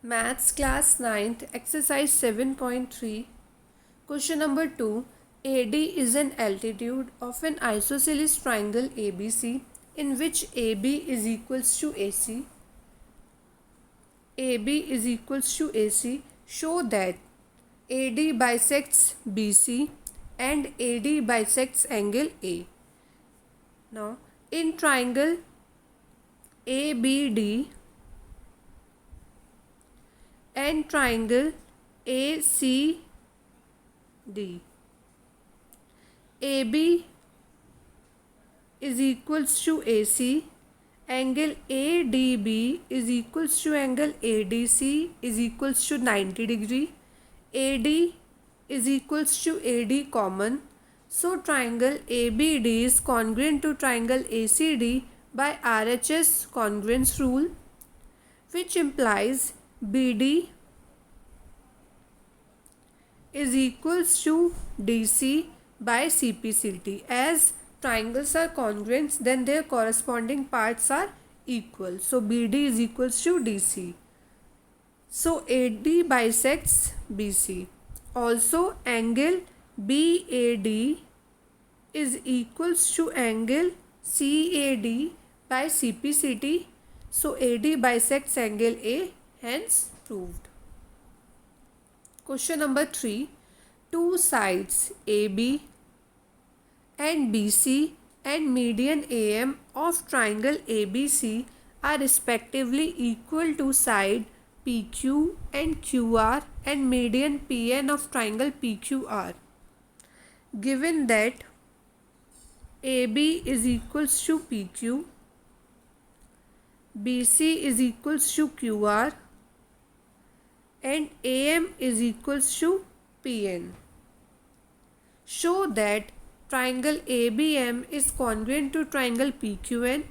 Maths class 9th exercise 7.3 question number 2. AD is an altitude of an isosceles triangle ABC in which AB is equals to AC. AB is equals to AC. Show that AD bisects BC and AD bisects angle A. Now in triangle ABD and triangle ACD, AB is equals to AC, angle ADB is equals to angle ADC is equals to 90 degree, AD is equals to AD common. So triangle ABD is congruent to triangle ACD by RHS congruence rule, which implies BD is equals to DC by CPCT. As triangles are congruent, then their corresponding parts are equal. So BD is equals to DC. So AD bisects BC. Also angle BAD is equals to angle CAD by CPCT. So AD bisects angle A, hence proved. Question number 3. Two sides AB and BC and median AM of triangle ABC are respectively equal to side PQ and QR and median PN of triangle PQR. Given that AB is equals to PQ, BC is equals to QR and AM is equals to PN. Show that triangle ABM is congruent to triangle PQN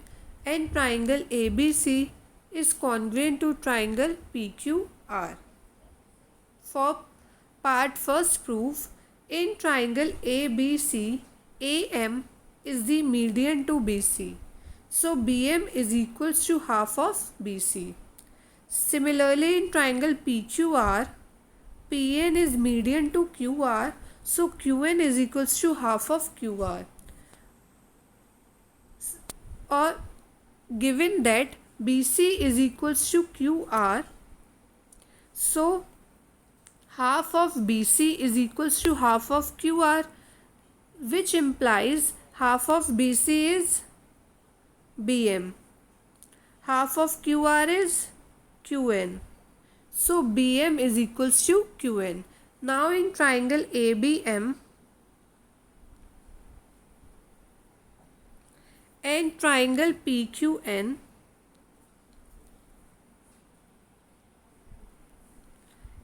and triangle ABC is congruent to triangle PQR. For part first, proof in triangle ABC, AM is the median to BC. So BM is equals to half of BC. Similarly, in triangle PQR, PN is median to QR, so QN is equals to half of QR. Or given that BC is equals to QR, so half of BC is equals to half of QR, which implies half of BC is BM, half of QR is QN. So BM is equals to QN. Now in triangle ABM and triangle PQN,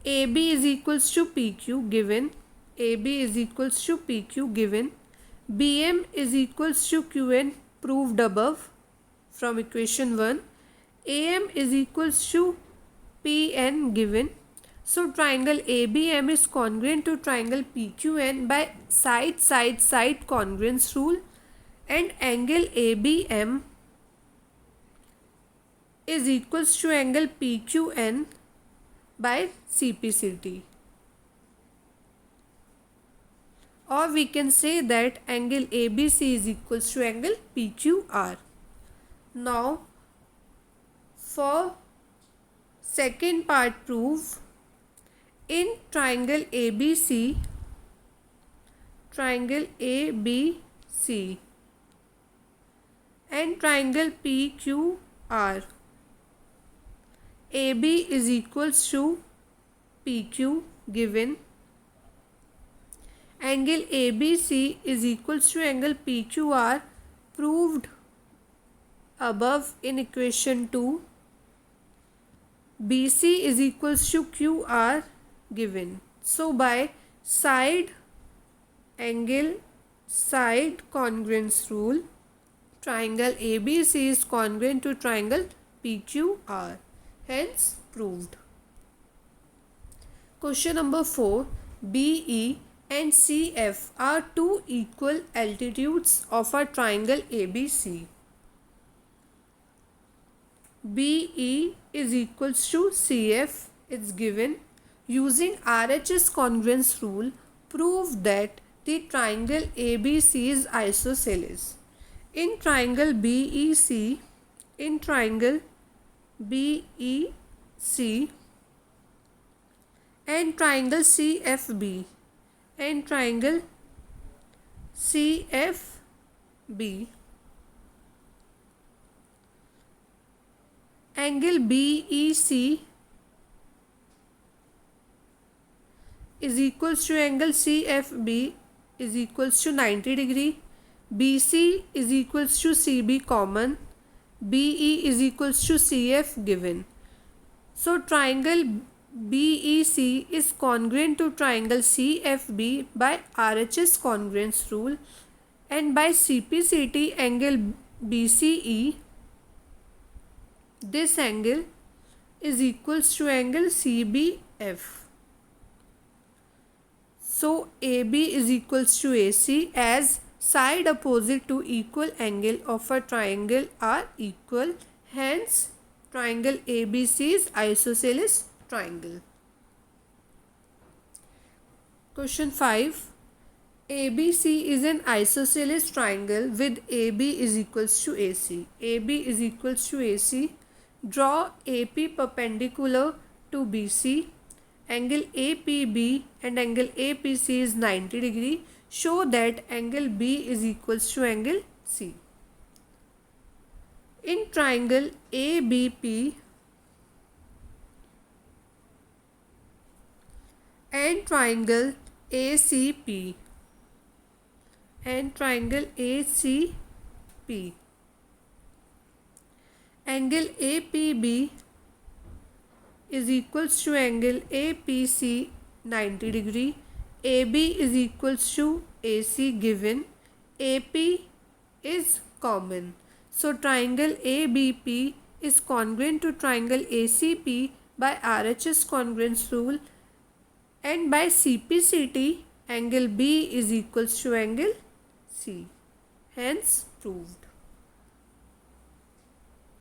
AB is equals to PQ given, AB is equals to PQ given, BM is equals to QN proved above from equation 1, AM is equals to PN given. So triangle ABM is congruent to triangle PQN by side congruence rule, and angle ABM is equals to angle PQN by CPCT. Or we can say that angle ABC is equals to angle PQR. Now for second part, proof in triangle ABC and triangle PQR, AB is equals to PQ given, angle ABC is equals to angle PQR proved above in equation 2, BC is equals to QR given. So by side congruence rule, triangle ABC is congruent to triangle PQR, hence proved. Question number 4. BE and CF are two equal altitudes of a triangle ABC. BE is equals to CF is given. Using RHS congruence rule, prove that the triangle ABC is isosceles. In triangle BEC and triangle CFB and triangle CFB, angle BEC is equals to angle CFB is equals to 90 degree, BC is equals to CB common, BE is equals to CF given. So triangle BEC is congruent to triangle CFB by RHS congruence rule, and by CPCT angle BCE, this angle is equals to angle CBF. So AB is equals to AC, as side opposite to equal angle of a triangle are equal. Hence, triangle ABC is isosceles triangle. Question 5. ABC is an isosceles triangle with AB is equals to AC. AB is equals to AC. Draw AP perpendicular to BC. Angle APB and angle APC is 90 degree. Show that angle B is equals to angle C. In triangle ABP and triangle ACP and triangle ACP, angle APB is equals to angle APC 90 degree, AB is equals to AC given, AP is common. So triangle ABP is congruent to triangle ACP by RHS congruence rule, and by CPCT angle B is equals to angle C. Hence proved.